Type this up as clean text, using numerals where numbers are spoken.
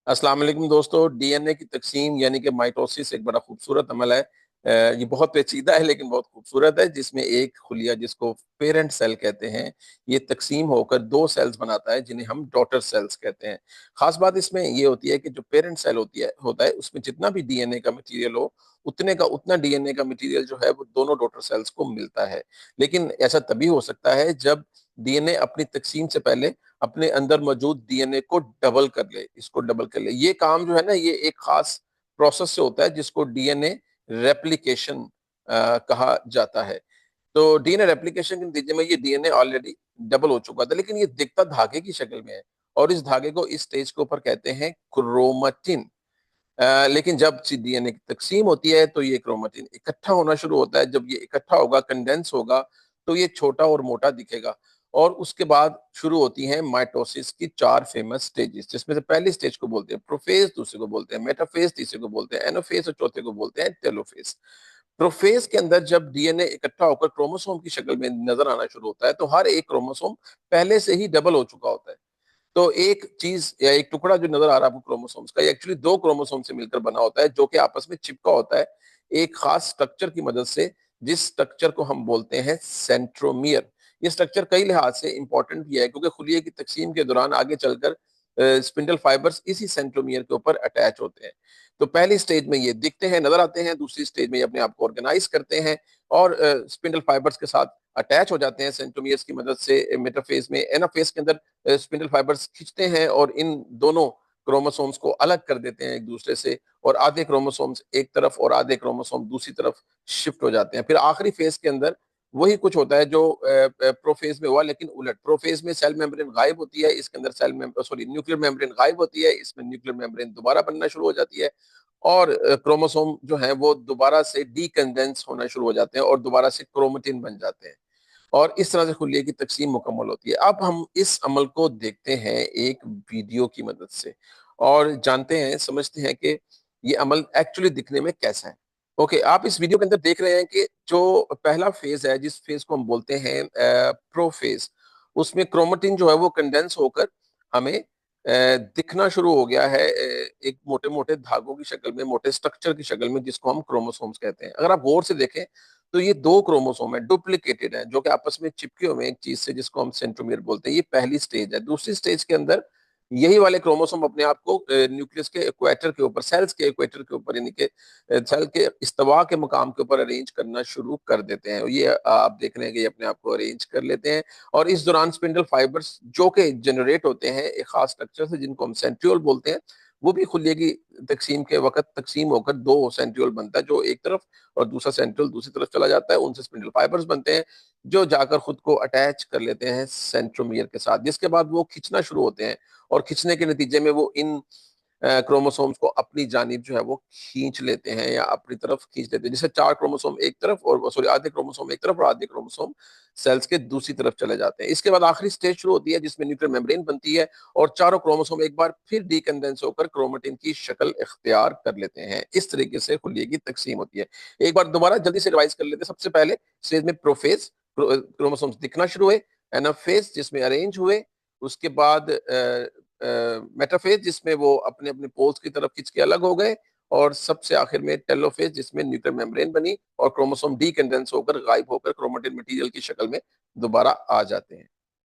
अस्सलाम वालेकुम दोस्तों। डीएनए की तकसीम यानी कि माइटोसिस एक बड़ा खूबसूरत अमल है। ये बहुत पेचीदा है लेकिन बहुत खूबसूरत है, जिसमें एक खुलिया जिसको पेरेंट सेल कहते हैं, ये तकसीम होकर दो सेल्स बनाता है जिन्हें हम डॉटर सेल्स कहते हैं। खास बात इसमें ये होती है कि जो पेरेंट सेल होता है उसमें जितना भी डीएनए का मटेरियल हो, उतने का उतना डीएनए का मटेरियल जो है वो दोनों डॉटर सेल्स को मिलता है। लेकिन ऐसा तभी हो सकता है जब डीएनए अपनी तकसीम से पहले अपने अंदर मौजूद डीएनए को डबल कर ले, इसको डबल कर ले। ये काम जो है ना, ये एक खास प्रोसेस से होता है जिसको डीएनए रेप्लिकेशन कहा जाता है। तो डीएनए रेप्लिकेशन के नतीजे में ये डीएनए ऑलरेडी डबल हो चुका था, लेकिन ये दिखता धागे की शक्ल में है। और इस धागे को, इस स्टेज के ऊपर कहते हैं क्रोमेटिन। लेकिन जब डीएनए की तकसीम होती है तो ये क्रोमेटिन इकट्ठा होना शुरू होता है। जब ये इकट्ठा होगा, कंडेंस होगा, तो ये छोटा और मोटा दिखेगा। और उसके बाद शुरू होती हैं माइटोसिस की चार फेमस स्टेजेस, जिसमें से पहली स्टेज को बोलते हैं प्रोफेज, दूसरे को बोलते हैं मेटाफेज, तीसरे को बोलते हैं एनाफेज और चौथे को बोलते हैं टेलोफेज। प्रोफेज के अंदर जब डीएनए इकट्ठा होकर क्रोमोसोम की शक्ल में नजर आना शुरू होता है तो हर एक क्रोमोसोम पहले से ही डबल हो चुका होता है। तो एक चीज या एक टुकड़ा जो नजर आ रहा है आपको क्रोमोसोम्स का, एक्चुअली दो क्रोमोसोम से मिलकर बना होता है जो कि आपस में चिपका होता है एक खास स्ट्रक्चर की मदद से, जिस स्ट्रक्चर को हम बोलते हैं सेंट्रोमियर। ये स्ट्रक्चर कई लिहाज से इंपॉर्टेंट भी है क्योंकि खुलिये की तकसीम के दौरान आगे चलकर स्पिंडल फाइबर्स इसी सेंट्रोमियर के ऊपर अटैच होते हैं। तो पहली स्टेज में ये दिखते हैं, नजर आते हैं, दूसरी स्टेज में ये अपने आप को ऑर्गेनाइज करते हैं और स्पिंडल फाइबर्स के साथ अटैच हो जाते हैं सेंट्रोमियर्स की मदद से। मेटाफेज में, एनाफेज के अंदर स्पिंडल फाइबर्स खींचते हैं और इन दोनों क्रोमोसोम्स को अलग कर देते हैं एक दूसरे से, और आधे क्रोमोसोम्स एक तरफ और आधे क्रोमोसोम दूसरी तरफ शिफ्ट हो जाते हैं। फिर आखिरी फेज के अंदर वही कुछ होता है जो प्रोफेज में हुआ, लेकिन उलट। प्रोफेज में सेल मेम्ब्रेन गायब होती है, इसके अंदर न्यूक्लियर मेम्ब्रेन गायब होती है, इसमें न्यूक्लियर मेम्ब्रेन दोबारा बनना शुरू हो जाती है और क्रोमोसोम जो है वो दोबारा से डीकंडेंस होना शुरू हो जाते हैं और दोबारा से क्रोमेटिन बन जाते हैं। और इस तरह से खुलिये की तकसीम मुकम्मल होती है। अब हम इस अमल को देखते हैं एक वीडियो की मदद से और जानते हैं, समझते हैं कि ये अमल एक्चुअली दिखने में कैसा है। ओके, आप इस वीडियो के अंदर देख रहे हैं कि जो पहला फेज है, जिस फेज को हम बोलते हैं प्रो फेज, उसमें क्रोमेटिन जो है वो कंडेंस होकर हमें दिखना शुरू हो गया है एक मोटे मोटे धागों की शक्ल में, मोटे स्ट्रक्चर की शक्ल में, जिसको हम क्रोमोसोम्स कहते हैं। अगर आप गौर से देखें तो ये दो क्रोमोसोम है, डुप्लीकेटेड है, जो कि आपस में चिपके हुए एक चीज से, जिसको हम सेंट्रोमियर बोलते हैं। ये पहली स्टेज है। दूसरी स्टेज के अंदर यही वाले क्रोमोसोम अपने आप को न्यूक्लियस के इक्वेटर के ऊपर, सेल्स के इक्वेटर के ऊपर, यानी कि सेल के इस्तवा के मकाम के ऊपर अरेंज करना शुरू कर देते हैं। ये आप देख रहे हैं कि ये अपने आप को अरेंज कर लेते हैं। और इस दौरान स्पिंडल फाइबर्स जो कि जनरेट होते हैं एक खास स्ट्रक्चर से, जिनको हम सेंट्रियोल बोलते हैं, वो भी खुलिये की तकसीम के वक्त तकसीम होकर दो सेंट्रियोल बनता है, जो एक तरफ और दूसरा सेंट्रियोल दूसरी तरफ चला जाता है। उनसे स्पिंडल फाइबर्स बनते हैं जो जाकर खुद को अटैच कर लेते हैं सेंट्रोमियर के साथ, जिसके बाद वो खींचना शुरू होते हैं और खींचने के नतीजे में वो इन क्रोमोसोम्स को अपनी जानिब जो है वो खींच लेते हैं या अपनी तरफ खींच लेते हैं। जैसे चार क्रोमोसोम एक तरफ, और सॉरी, आधे क्रोमोसोम एक तरफ और आधे क्रोमोसोम सेल्स के दूसरी तरफ चले जाते हैं। इसके बाद आखिरी स्टेज शुरू होती है जिसमें न्यूक्लियर मेम्ब्रेन बनती है और चारों क्रोमोसोम एक बार फिर डीकंडेंस होकर क्रोमेटिन की शक्ल इख्तियार कर लेते हैं। इस तरीके से खुलिये की तकसीम होती है। एक बार दोबारा जल्दी से रिवाइज कर लेते हैं। सबसे पहले स्टेज में प्रोफेज, क्रोमोसोम्स दिखना शुरू हुए। एनाफेज, जिसमें अरेंज हुए। उसके बाद मेटाफेज, जिसमें वो अपने अपने पोल्स की तरफ खिंच के अलग हो गए। और सबसे आखिर में टेलोफेज, जिसमें न्यूक्लियर मेम्ब्रेन बनी और क्रोमोसोम डीकंडेंस होकर, गायब होकर क्रोमेटिन मटेरियल की शक्ल में दोबारा आ जाते हैं।